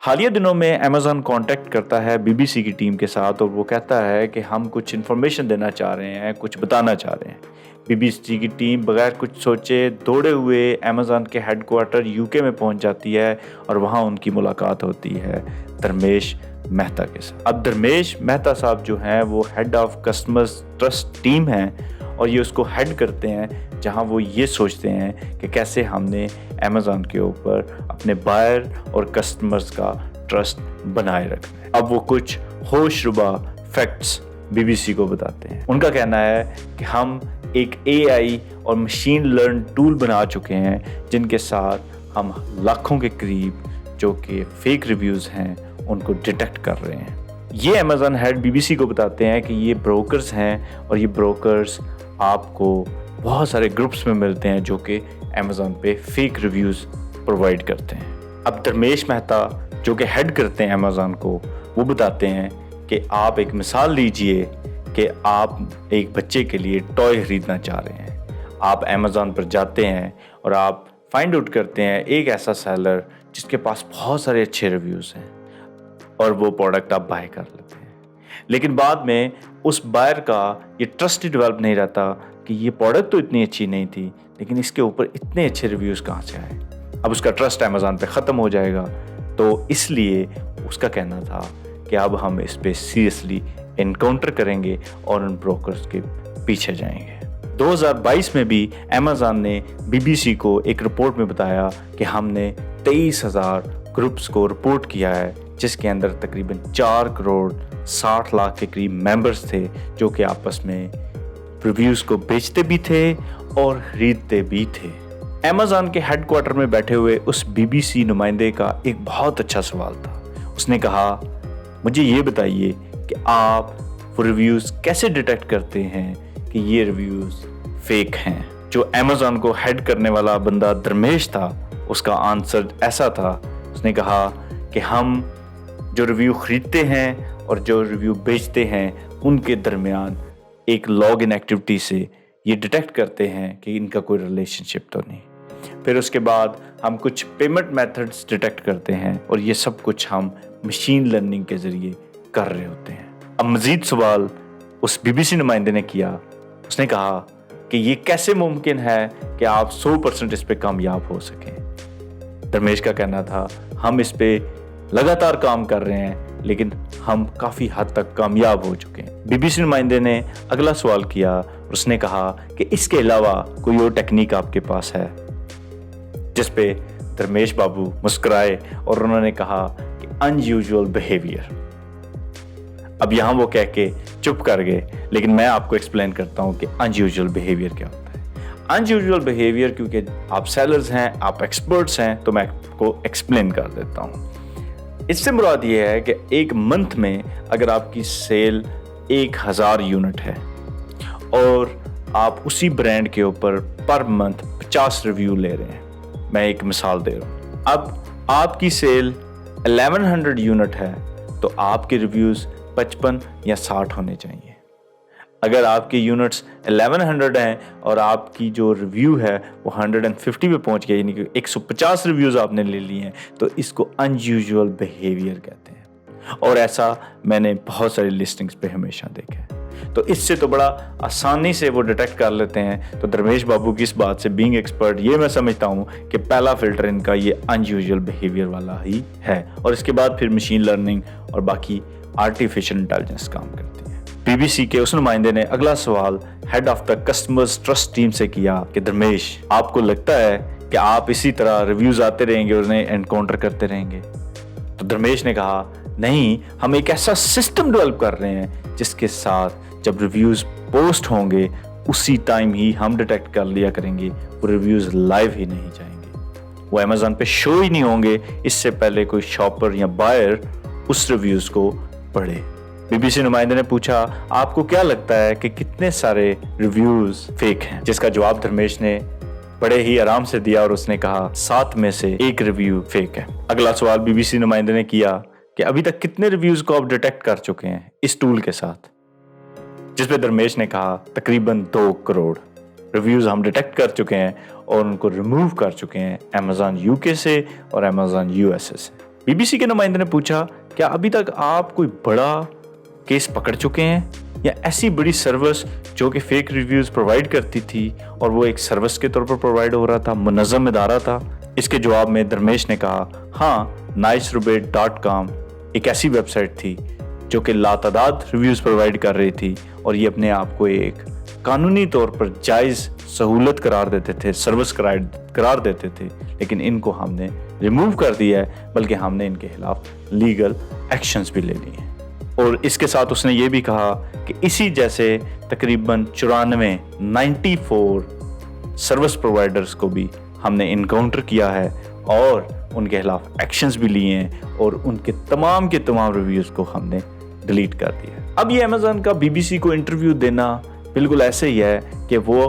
हालिया दिनों में अमेज़न कॉन्टैक्ट करता है बीबीसी की टीम के साथ और वो कहता है कि हम कुछ इन्फॉर्मेशन देना चाह रहे हैं, कुछ बताना चाह रहे हैं। बीबीसी की टीम बगैर कुछ सोचे दौड़े हुए अमेज़न के हेडक्वार्टर यूके में पहुंच जाती है और वहां उनकी मुलाकात होती है धर्मेश मेहता के साथ। अब धर्मेश मेहता साहब जो हैं वो head of customers trust team हैं और ये उसको हेड करते हैं, जहां वो ये सोचते हैं कि कैसे हमने अमेज़न के ऊपर अपने बायर और कस्टमर्स का ट्रस्ट बनाए रखना है। अब वो कुछ होशरुबा फैक्ट्स बीबीसी को बताते हैं। उनका कहना है कि हम एक एआई और मशीन लर्न टूल बना चुके हैं जिनके साथ हम लाखों के करीब जो कि फेक रिव्यूज़ हैं उनको डिटेक्ट कर रहे हैं। ये अमेज़न हेड बीबीसी को बताते हैं कि ये ब्रोकर्स हैं और ये ब्रोकर्स आपको बहुत सारे ग्रुप्स में मिलते हैं जो कि अमेज़न पे फेक रिव्यूज़ प्रोवाइड करते हैं। अब धर्मेश मेहता जो कि हेड करते हैं अमेज़न को, वो बताते हैं कि आप एक मिसाल लीजिए कि आप एक बच्चे के लिए टॉय खरीदना चाह रहे हैं। आप अमेज़न पर जाते हैं और आप फाइंड आउट करते हैं एक ऐसा सेलर जिसके पास बहुत सारे अच्छे रिव्यूज़ हैं और वो प्रोडक्ट आप बाय कर लेते हैं। लेकिन बाद में उस बायर का ये ट्रस्ट डेवलप नहीं रहता कि ये प्रोडक्ट तो इतनी अच्छी नहीं थी लेकिन इसके ऊपर इतने अच्छे रिव्यूज़ कहाँ से आए। अब उसका ट्रस्ट अमेज़न पे ख़त्म हो जाएगा। तो इसलिए उसका कहना था कि अब हम इस पे सीरियसली एनकाउंटर करेंगे और उन ब्रोकर्स के पीछे जाएंगे। 2022 में भी अमेज़न ने बीबीसी को एक रिपोर्ट में बताया कि हमने 23,000 ग्रुप्स को रिपोर्ट किया है जिसके अंदर तकरीबन 4 करोड़ 60 लाख के करीब मेंबर्स थे जो कि आपस में रिव्यूज़ को बेचते भी थे और खरीदते भी थे। अमेज़न के हेडक्वार्टर में बैठे हुए उस बीबीसी नुमाइंदे का एक बहुत अच्छा सवाल था। उसने कहा, मुझे ये बताइए कि आप वो रिव्यूज़ कैसे डिटेक्ट करते हैं कि ये रिव्यूज़ फेक हैं। जो अमेज़न को हेड करने वाला बंदा धर्मेश था, उसका आंसर ऐसा था। उसने कहा कि हम जो रिव्यू खरीदते हैं और जो रिव्यू बेचते हैं उनके दरमियान एक लॉग इन एक्टिविटी से ये डिटेक्ट करते हैं कि इनका कोई रिलेशनशिप तो नहीं। फिर उसके बाद हम कुछ पेमेंट मेथड्स डिटेक्ट करते हैं और ये सब कुछ हम मशीन लर्निंग के ज़रिए कर रहे होते हैं। अब मज़ीद सवाल उस बीबीसी नुमाइंदे ने किया। उसने कहा कि ये कैसे मुमकिन है कि आप 100% इस पे कामयाब हो सकें। धर्मेश का कहना था, हम इस पे लगातार काम कर रहे हैं लेकिन हम काफ़ी हद तक कामयाब हो चुके हैं। बीबीसी नुमाइंदे ने अगला सवाल किया और उसने कहा कि इसके अलावा कोई और टेक्निक आपके पास है, जिस पे धर्मेश बाबू मुस्कुराए और उन्होंने कहा कि अनयूजुअल बिहेवियर। अब यहाँ वो कह के चुप कर गए, लेकिन मैं आपको एक्सप्लेन करता हूँ कि अनयूजुअल बिहेवियर क्या होता है। अनयूजुअल बिहेवियर, क्योंकि आप सेलर्स हैं, आप एक्सपर्ट्स हैं, तो मैं आपको एक्सप्लेन कर देता हूँ। इससे मुराद ये है कि एक मंथ में अगर आपकी सेल 1000 यूनिट है और आप उसी ब्रांड के ऊपर पर मंथ 50 रिव्यू ले रहे हैं, मैं एक मिसाल दे रहा हूँ। अब आपकी सेल 1100 यूनिट है तो आपके रिव्यूज़ 55 या 60 होने चाहिए। अगर आपकी यूनिट्स 1100 हैं और आपकी जो रिव्यू है वो 150 पे पहुंच गया, यानी कि 150 रिव्यूज़ आपने ले लिए हैं, तो इसको अनयूजुअल बिहेवियर कहते हैं। और ऐसा मैंने बहुत सारी लिस्टिंग्स पे हमेशा देखा है। तो इससे तो बड़ा आसानी से वो डिटेक्ट कर लेते हैं। तो धर्मेश बाबू की इस बात से बीइंग एक्सपर्ट ये मैं समझता हूँ कि पहला फिल्टर इनका ये अनयूजुअल बिहेवियर वाला ही है, और इसके बाद फिर मशीन लर्निंग और बाकी आर्टिफिशियल इंटेलिजेंस काम करती है। बीबीसी के उस नुमाइंदे ने अगला सवाल head of the customers trust team से किया कि धर्मेश, आपको लगता है कि आप इसी तरह रिव्यूज आते रहेंगे और उन्हें एनकाउंटर करते रहेंगे? तो धर्मेश ने कहा, नहीं, हम एक ऐसा सिस्टम डेवलप कर रहे हैं जिसके साथ जब रिव्यूज पोस्ट होंगे उसी टाइम ही हम डिटेक्ट कर लिया करेंगे वो रिव्यूज लाइव ही नहीं जाएंगे, वो अमेज़न पे शो ही नहीं होंगे इससे पहले कोई शॉपर या बायर उस रिव्यूज को पढ़े। बीबीसी नुमाइंदे ने पूछा, आपको क्या लगता है कि कितने सारे रिव्यूज फेक हैं? जिसका जवाब धर्मेश ने बड़े ही आराम से दिया और उसने कहा 7 में से 1 रिव्यू फेक है। अगला सवाल बीबीसी नुमाइंदे ने किया कि अभी तक कितने रिव्यूज को आप डिटेक्ट कर चुके हैं इस टूल के साथ? जिस पे धर्मेश ने कहा तकरीबन 2 करोड़ रिव्यूज हम डिटेक्ट कर चुके हैं और उनको रिमूव कर चुके हैं अमेज़न यूके से और अमेज़न यूएसए से। BBC के नुमाइंदे ने पूछा, क्या अभी तक आप कोई बड़ा केस पकड़ चुके हैं या ऐसी बड़ी सर्विस जो कि फेक रिव्यूज़ प्रोवाइड करती थी और वो एक सर्विस के तौर पर प्रोवाइड हो रहा था, मुनज़्ज़म इदारा था? इसके जवाब में धर्मेश ने कहा, हाँ, nicerubaid.com एक ऐसी वेबसाइट थी जो कि लातादाद रिव्यूज़ प्रोवाइड कर रही थी और ये अपने आप को एक कानूनी तौर पर जायज़ सहूलत करार देते थे, सर्विस करार देते थे, लेकिन इनको हमने रिमूव कर दिया है, बल्कि हमने इनके खिलाफ लीगल एक्शंस भी ले लिए हैं। और इसके साथ उसने ये भी कहा कि इसी जैसे तकरीबन 94 सर्विस प्रोवाइडर्स को भी हमने इनकाउंटर किया है और उनके खिलाफ एक्शंस भी लिए हैं और उनके तमाम के तमाम रिव्यूज़ को हमने डिलीट कर दिया। अब ये अमेज़न का BBC को इंटरव्यू देना बिल्कुल ऐसे ही है कि वो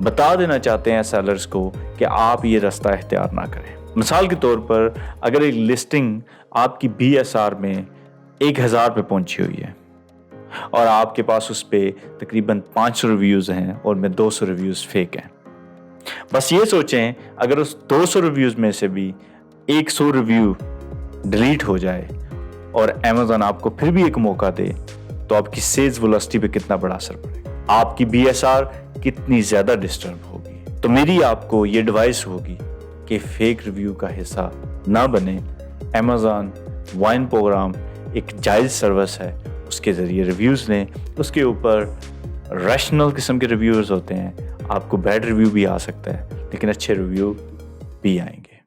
बता देना चाहते हैं सेलर्स को कि आप ये रास्ता इख्तियार ना करें। मिसाल के तौर पर अगर एक लिस्टिंग आपकी BSR में 1000 पे पहुंची हुई है और आपके पास उस पे तकरीबन 500 रिव्यूज़ हैं और में 200 रिव्यूज़ फेक हैं, बस ये सोचें अगर उस 200 रिव्यूज़ में से भी 100 रिव्यू डिलीट हो जाए और अमेज़न आपको फिर भी एक मौका दे तो आपकी सेल्स वेलोसिटी पे कितना बड़ा असर पड़ेगा, आपकी BSR कितनी ज़्यादा डिस्टर्ब होगी। तो मेरी आपको ये एडवाइस होगी कि फेक रिव्यू का हिस्सा ना बने। अमेज़न वाइन प्रोग्राम एक जायज़ सर्विस है, उसके ज़रिए रिव्यूज़ लें, उसके ऊपर रैशनल किस्म के रिव्यूज़ होते हैं। आपको बैड रिव्यू भी आ सकता है लेकिन अच्छे रिव्यू भी आएंगे।